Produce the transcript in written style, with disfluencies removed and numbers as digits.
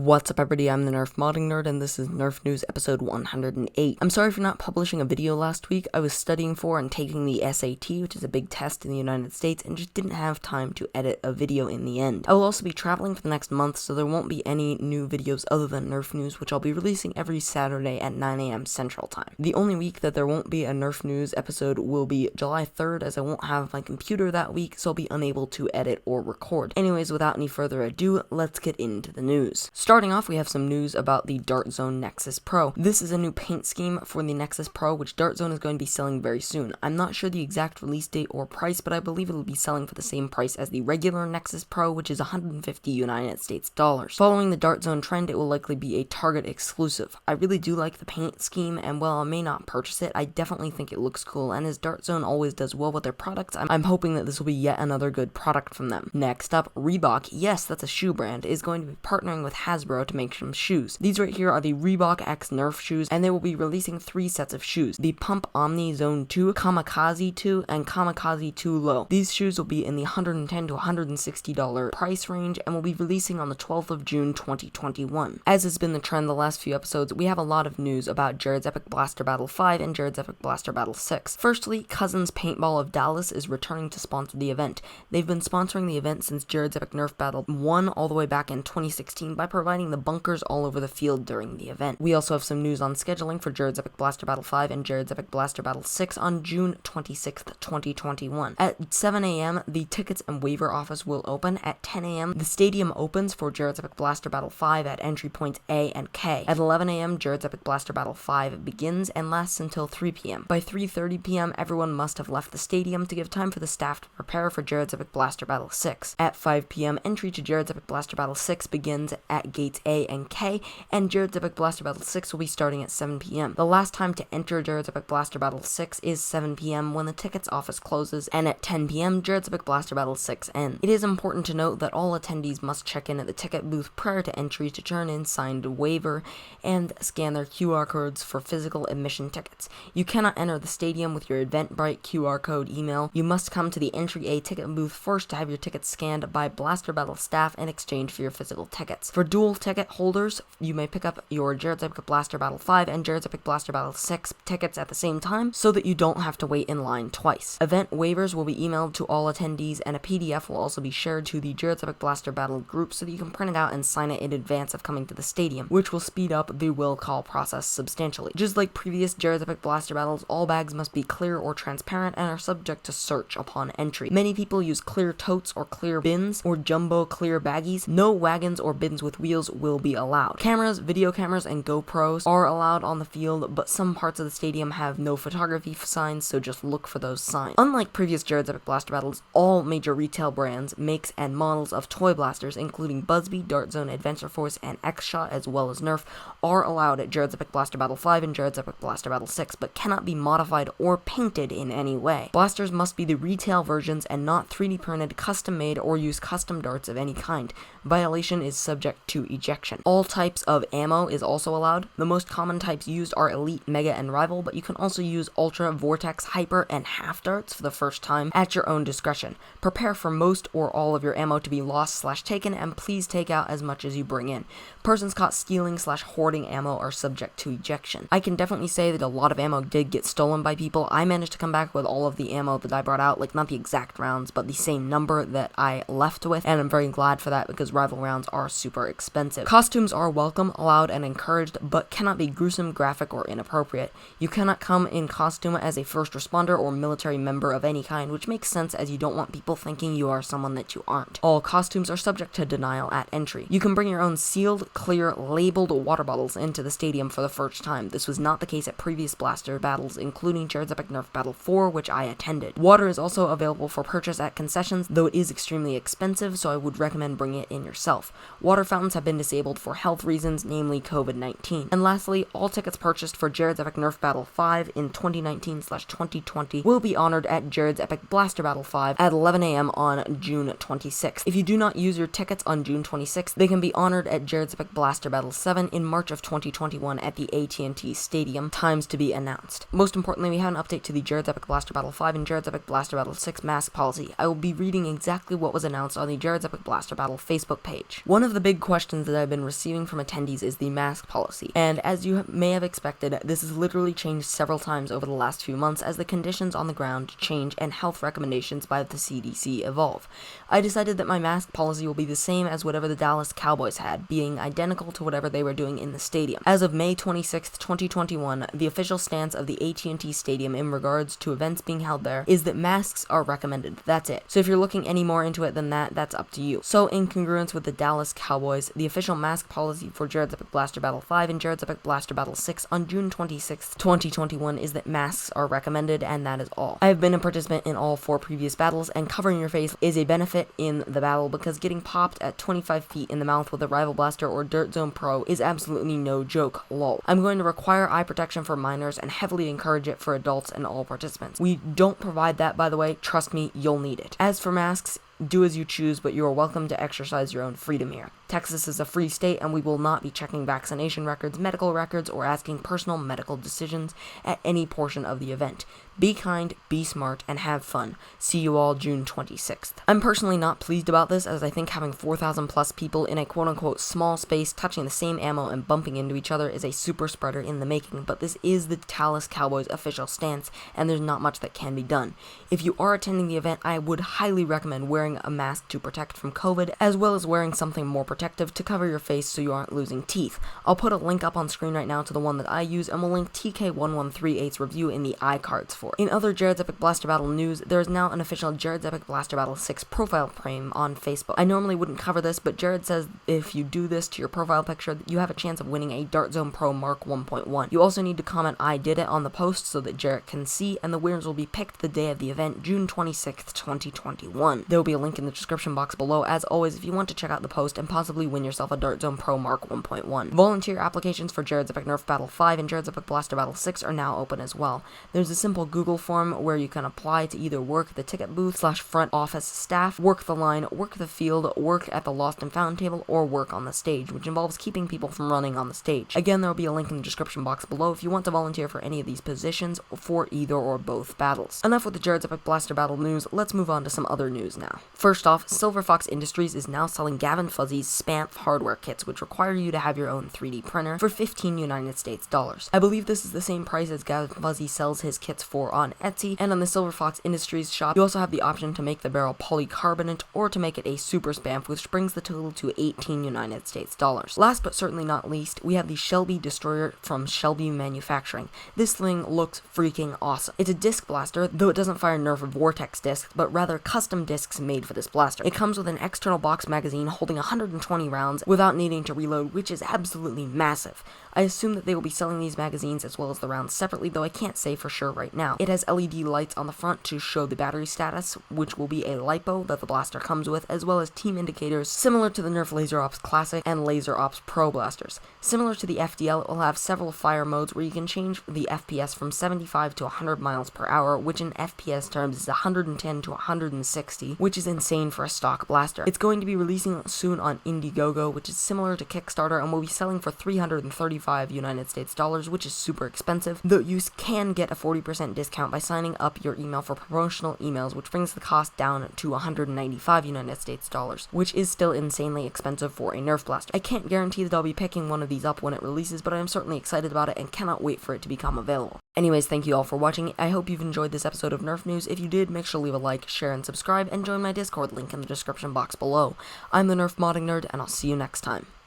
What's up everybody, I'm the NerfModdingNerd and this is Nerf News episode 108. I'm sorry for not publishing a video last week. I was studying for and taking the SAT, which is a big test in the United States, and just didn't have time to edit a video in the end. I will also be traveling for the next month, so there won't be any new videos other than Nerf News, which I'll be releasing every Saturday at 9 AM Central Time. The only week that there won't be a Nerf News episode will be July 3rd, as I won't have my computer that week, so I'll be unable to edit or record. Anyways, without any further ado, let's get into the news. Starting off, we have some news about the Dart Zone Nexus Pro. This is a new paint scheme for the Nexus Pro, which Dart Zone is going to be selling very soon. I'm not sure the exact release date or price, but I believe it will be selling for the same price as the regular Nexus Pro, which is $150 United States dollars. Following the Dart Zone trend, it will likely be a Target exclusive. I really do like the paint scheme, and while I may not purchase it, I definitely think it looks cool, and as Dart Zone always does well with their products, I'm hoping that this will be yet another good product from them. Next up, Reebok, yes, that's a shoe brand, is going to be partnering with Hasbro to make some shoes. These right here are the Reebok X Nerf shoes, and they will be releasing 3 sets of shoes: the Pump Omni Zone 2, Kamikaze 2, and Kamikaze 2 Low. These shoes will be in the $110 to $160 price range and will be releasing on the 12th of June 2021. As has been the trend the last few episodes, we have a lot of news about Jared's Epic Blaster Battle 5 and Jared's Epic Blaster Battle 6. Firstly, Cousins Paintball of Dallas is returning to sponsor the event. They've been sponsoring the event since Jared's Epic Nerf Battle 1 all the way back in 2016 by providing the bunkers all over the field during the event. We also have some news on scheduling for Jared's Epic Blaster Battle 5 and Jared's Epic Blaster Battle 6 on June 26th, 2021. At 7 AM, the tickets and waiver office will open. At 10 AM, the stadium opens for Jared's Epic Blaster Battle 5 at entry points A and K. At 11 AM, Jared's Epic Blaster Battle 5 begins and lasts until 3 PM. By 3:30 PM, everyone must have left the stadium to give time for the staff to prepare for Jared's Epic Blaster Battle 6. At 5 PM, entry to Jared's Epic Blaster Battle 6 begins at gates A and K, and Jared's Epic Blaster Battle 6 will be starting at 7 PM. The last time to enter Jared's Epic Blaster Battle 6 is 7 PM when the tickets office closes, and at 10 PM, Jared's Epic Blaster Battle 6 ends. It is important to note that all attendees must check in at the ticket booth prior to entry to turn in signed waiver and scan their QR codes for physical admission tickets. You cannot enter the stadium with your Eventbrite QR code email. You must come to the entry A ticket booth first to have your tickets scanned by Blaster Battle staff in exchange for your physical tickets. For dual ticket holders, you may pick up your Jared's Epic Blaster Battle 5 and Jared's Epic Blaster Battle 6 tickets at the same time so that you don't have to wait in line twice. Event waivers will be emailed to all attendees, and a PDF will also be shared to the Jared's Epic Blaster Battle group so that you can print it out and sign it in advance of coming to the stadium, which will speed up the will call process substantially. Just like previous Jared's Epic Blaster Battles, all bags must be clear or transparent and are subject to search upon entry. Many people use clear totes or clear bins or jumbo clear baggies. No wagons or bins with wheels will be allowed. Cameras, video cameras, and GoPros are allowed on the field, but some parts of the stadium have no photography signs, so just look for those signs. Unlike previous Jared's Epic Blaster Battles, all major retail brands, makes, and models of toy blasters, including Buzzbee, Dart Zone, Adventure Force, and X-Shot, as well as Nerf, are allowed at Jared's Epic Blaster Battle 5 and Jared's Epic Blaster Battle 6, but cannot be modified or painted in any way. Blasters must be the retail versions and not 3D printed, custom made, or use custom darts of any kind. Violation is subject to ejection. All types of ammo is also allowed. The most common types used are Elite, Mega, and Rival, but you can also use Ultra, Vortex, Hyper, and Half darts for the first time at your own discretion. Prepare for most or all of your ammo to be lost/taken, and please take out as much as you bring in. Persons caught stealing/hoarding ammo are subject to ejection. I can definitely say that a lot of ammo did get stolen by people. I managed to come back with all of the ammo that I brought out, like not the exact rounds, but the same number that I left with, and I'm very glad for that because Rival rounds are super expensive. Costumes are welcome, allowed, and encouraged, but cannot be gruesome, graphic, or inappropriate. You cannot come in costume as a first responder or military member of any kind, which makes sense as you don't want people thinking you are someone that you aren't. All costumes are subject to denial at entry. You can bring your own sealed, clear, labeled water bottles into the stadium for the first time. This was not the case at previous blaster battles, including Jared's Epic Nerf Battle 4, which I attended. Water is also available for purchase at concessions, though it is extremely expensive, so I would recommend bringing it in yourself. Water fountains have been disabled for health reasons, namely COVID-19. And lastly, all tickets purchased for Jared's Epic Nerf Battle 5 in 2019/2020 will be honored at Jared's Epic Blaster Battle 5 at 11 AM on June 26th. If you do not use your tickets on June 26th, they can be honored at Jared's Epic Blaster Battle 7 in March of 2021 at the AT&T Stadium. Times to be announced. Most importantly, we have an update to the Jared's Epic Blaster Battle 5 and Jared's Epic Blaster Battle 6 mask policy. I will be reading exactly what was announced on the Jared's Epic Blaster Battle Facebook page. One of the big questions questions that I've been receiving from attendees is the mask policy. And as you may have expected, this has literally changed several times over the last few months as the conditions on the ground change and health recommendations by the CDC evolve. I decided that my mask policy will be the same as whatever the Dallas Cowboys had, being identical to whatever they were doing in the stadium. As of May 26th, 2021, the official stance of the AT&T Stadium in regards to events being held there is that masks are recommended. That's it. So if you're looking any more into it than that, that's up to you. So in congruence with the Dallas Cowboys, the official mask policy for Jared's Epic Blaster Battle 5 and Jared's Epic Blaster Battle 6 on June 26th, 2021 is that masks are recommended, and that is all. I have been a participant in all 4 previous battles, and covering your face is a benefit in the battle because getting popped at 25 feet in the mouth with a Rival Blaster or Dirt Zone Pro is absolutely no joke, lol. I'm going to require eye protection for minors and heavily encourage it for adults and all participants. We don't provide that, by the way. Trust me, you'll need it. As for masks, do as you choose, but you are welcome to exercise your own freedom here. Texas is a free state, and we will not be checking vaccination records, medical records, or asking personal medical decisions at any portion of the event. Be kind, be smart, and have fun. See you all June 26th. I'm personally not pleased about this, as I think having 4,000 plus people in a quote-unquote small space touching the same ammo and bumping into each other is a super spreader in the making, but this is the Dallas Cowboys official stance, and there's not much that can be done. If you are attending the event, I would highly recommend wearing a mask to protect from COVID, as well as wearing something more protective to cover your face so you aren't losing teeth. I'll put a link up on screen right now to the one that I use, and we'll link TK1138's review in the iCards for. In other Jared's Epic Blaster Battle news, there is now an official Jared's Epic Blaster Battle 6 profile frame on Facebook. I normally wouldn't cover this, but Jared says if you do this to your profile picture, you have a chance of winning a Dart Zone Pro Mark 1.1. You also need to comment "I did it" on the post so that Jared can see, and the winners will be picked the day of the event, June 26th, 2021. There will be a link in the description box below, as always, if you want to check out the post and possibly win yourself a Dart Zone Pro Mark 1.1. Volunteer applications for Jared's Epic Nerf Battle 5 and Jared's Epic Blaster Battle 6 are now open as well. There's a simple Google form where you can apply to either work the ticket booth / front office staff, work the line, work the field, work at the Lost and Found table, or work on the stage, which involves keeping people from running on the stage. Again, there will be a link in the description box below if you want to volunteer for any of these positions for either or both battles. Enough with the Jared's Epic Blaster Battle news, let's move on to some other news now. First off, Silver Fox Industries is now selling Gavin Fuzzy's SPANF hardware kits, which require you to have your own 3D printer for $15 United States. I believe this is the same price as Gavin Fuzzy sells his kits for on Etsy, and on the Silver Fox Industries shop, you also have the option to make the barrel polycarbonate or to make it a super SPANF, which brings the total to $18 United States. Last but certainly not least, we have the SHELBY Destroyer from SHELBY Manufacturing. This thing looks freaking awesome. It's a disc blaster, though it doesn't fire Nerf Vortex discs, but rather custom discs made for this blaster. It comes with an external box magazine holding 120 rounds without needing to reload, which is absolutely massive. I assume that they will be selling these magazines as well as the rounds separately, though I can't say for sure right now. It has LED lights on the front to show the battery status, which will be a LiPo that the blaster comes with, as well as team indicators similar to the Nerf Laser Ops Classic and Laser Ops Pro blasters. Similar to the FDL, it will have several fire modes where you can change the FPS from 75 to 100 miles per hour, which in FPS terms is 110 to 160, which is insane for a stock blaster. It's going to be releasing soon on Indiegogo, which is similar to Kickstarter, and will be selling for $335 United States, which is super expensive, though you can get a 40% discount by signing up your email for promotional emails, which brings the cost down to $195 United States, which is still insanely expensive for a Nerf blaster. I can't guarantee that I'll be picking one of these up when it releases, but I am certainly excited about it and cannot wait for it to become available. Anyways, thank you all for watching. I hope you've enjoyed this episode of Nerf News. If you did, make sure to leave a like, share, and subscribe, and join my Discord, link in the description box below. I'm the NerfModdingNerd, and I'll see you next time.